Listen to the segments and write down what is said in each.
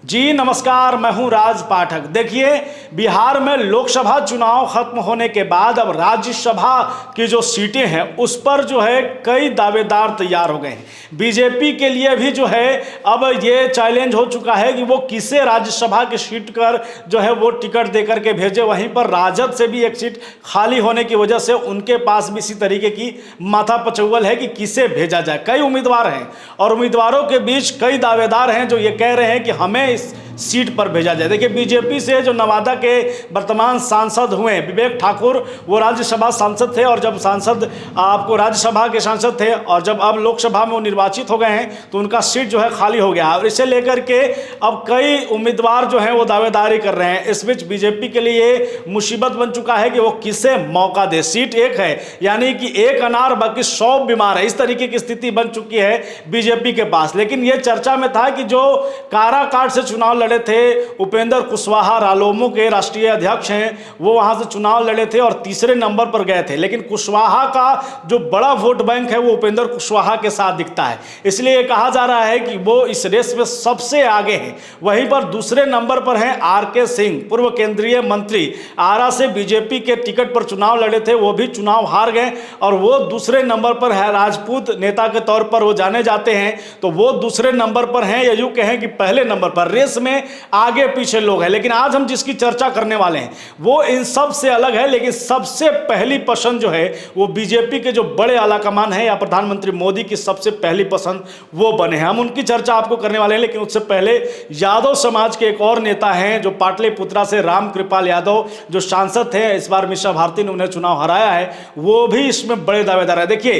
जी नमस्कार, मैं हूं राज पाठक। देखिए, बिहार में लोकसभा चुनाव खत्म होने के बाद अब राज्यसभा की जो सीटें हैं उस पर जो है कई दावेदार तैयार हो गए हैं। बीजेपी के लिए भी जो है अब ये चैलेंज हो चुका है कि वो किसे राज्यसभा की सीट पर जो है वो टिकट देकर के भेजे। वहीं पर राजद से भी एक सीट खाली होने की वजह से उनके पास भी इसी तरीके की माथा पचौल है कि किसे भेजा जाए। कई उम्मीदवार हैं और उम्मीदवारों के बीच कई दावेदार हैं जो ये कह रहे हैं कि हमें इस सीट पर भेजा जाए। देखिए, बीजेपी से जो नवादा के वर्तमान सांसद हुए विवेक ठाकुर, वो राज्यसभा सांसद थे और जब सांसद आपको राज्यसभा के सांसद थे और जब अब लोकसभा में वो निर्वाचित हो गए हैं तो उनका सीट जो है खाली हो गया और इसे लेकर के अब कई उम्मीदवार जो हैं वो दावेदारी कर रहे हैं। इस बीच बीजेपी के लिए मुसीबत बन चुका है कि वो किसे मौका दे। सीट एक है, यानी कि एक अनार बाकी 100 बीमार है, इस तरीके की स्थिति बन चुकी है बीजेपी के पास। लेकिन ये चर्चा में था कि जो काराकाट से चुनाव लड़े थे उपेंद्र कुशवाहा, रालोमो के राष्ट्रीय अध्यक्ष हैं, वो वहां से चुनाव लड़े थे और तीसरे नंबर पर गए थे। लेकिन कुशवाहा का जो बड़ा वोट बैंक है वो उपेंद्र कुशवाहा के साथ दिखता है, इसलिए कहा जा रहा है कि वो इस रेस में सबसे आगे हैं। वहीं पर दूसरे नंबर पर हैं आर.के. सिंह, पूर्व केंद्रीय मंत्री, आरा से बीजेपी के टिकट पर चुनाव लड़े थे, वो भी चुनाव हार गए और वो दूसरे नंबर पर है। राजपूत नेता के तौर पर वो जाने जाते हैं, तो वो दूसरे नंबर पर हैं, या यूं कहें कि पहले नंबर पर। रेस में आगे पीछे लोग हैं, लेकिन आज हम जिसकी चर्चा करने वाले हैं वो इन सब से अलग है। लेकिन सबसे पहली पसंद जो है वो बीजेपी के जो बड़े आलाकमान है या प्रधानमंत्री मोदी की सबसे पहली पसंद वो बने हैं। हम उनकी चर्चा आपको करने वाले हैं, लेकिन उससे पहले यादव समाज के एक और नेता हैं जो पाटलिपुत्रा से रामकृपाल यादव, जो सांसद थे, इस बार मीसा भारती ने उन्हें चुनाव हराया है, वो भी इसमें बड़े दावेदार है। देखिए,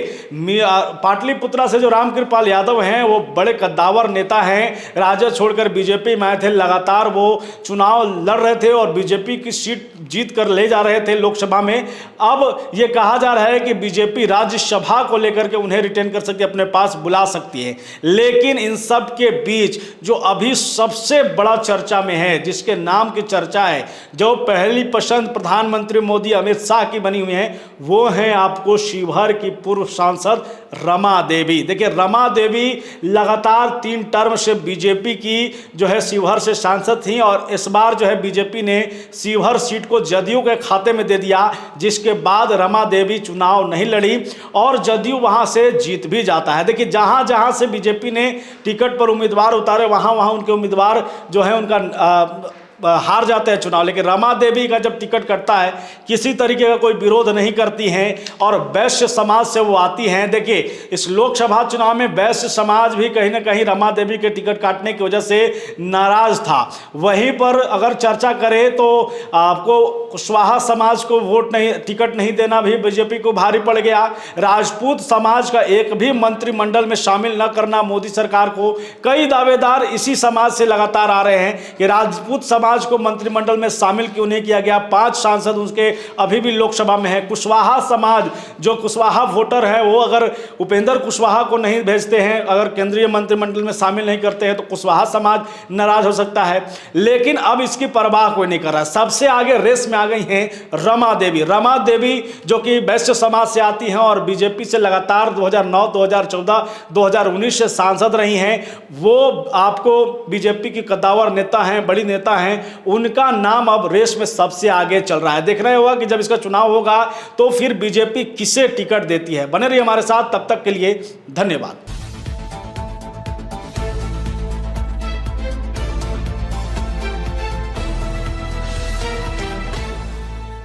पाटलिपुत्रा से जो रामकृपाल यादव हैं वो बड़े कद्दावर नेता हैं, राजद छोड़कर बीजेपी में आए थे, लगातार वो चुनाव लड़ रहे थे और बीजेपी की सीट जीत कर ले जा रहे थे लोकसभा में। अब ये कहा जा रहा है कि बीजेपी राज्यसभा को लेकर के उन्हें रिटेन कर सकती है, अपने पास बुला सकती है। लेकिन इन सब के बीच जो अभी सबसे बड़ा चर्चा में है, जिसके नाम की चर्चा है, जो पहली पसंद प्रधानमंत्री मोदी अमित शाह की बनी हुई है, वो है आपको शिवहर की पूर्व सांसद रमा देवी। देखिए, रमा देवी लगातार 3 टर्म से बीजेपी की जो है शिवहर से सांसद थी और इस बार जो है बीजेपी ने शिवहर सीट को जदयू के खाते में दे दिया, जिसके बाद रमा देवी चुनाव नहीं लड़ी और जदयू वहां से जीत भी जाता है। देखिए, जहां जहां से बीजेपी ने टिकट पर उम्मीदवार उतारे वहां वहां उनके उम्मीदवार जो है उनका हार जाते हैं चुनाव। लेकिन रमा देवी का जब टिकट कटता है किसी तरीके का कोई विरोध नहीं करती हैं और वैश्य समाज से वो आती हैं। देखिए, इस लोकसभा चुनाव में वैश्य समाज भी कहीं ना कहीं रमा देवी के टिकट काटने की वजह से नाराज था। वहीं पर अगर चर्चा करें तो आपको कुशवाहा समाज को टिकट नहीं देना भी बीजेपी को भारी पड़ गया। राजपूत समाज का एक भी मंत्रिमंडल में शामिल न करना मोदी सरकार को, कई दावेदार इसी समाज से लगातार आ रहे हैं कि राजपूत समाज को मंत्रिमंडल में शामिल क्यों नहीं किया गया। 5 सांसद उसके अभी भी लोकसभा में है। कुशवाहा समाज, जो कुशवाहा वोटर है, वो अगर उपेंद्र कुशवाहा को नहीं भेजते हैं, अगर केंद्रीय मंत्रिमंडल में शामिल नहीं करते हैं, तो कुशवाहा समाज नाराज हो सकता है। लेकिन अब इसकी परवाह कोई नहीं कर रहा। सबसे आगे रेस में आ गई हैं रमा देवी। रमा देवी जो कि वैश्य समाज से आती हैं और बीजेपी से लगातार 2009, 2014, 2019 से सांसद रही हैं। वो आपको बीजेपी की कद्दावर नेता हैं, बड़ी नेता हैं, उनका नाम अब रेस में सबसे आगे चल रहा है। देखना ही होगा कि जब इसका चुनाव होगा तो फिर बीजेपी किसे टिकट देती है। बने रहिए हमारे साथ, तब तक के लिए धन्यवाद।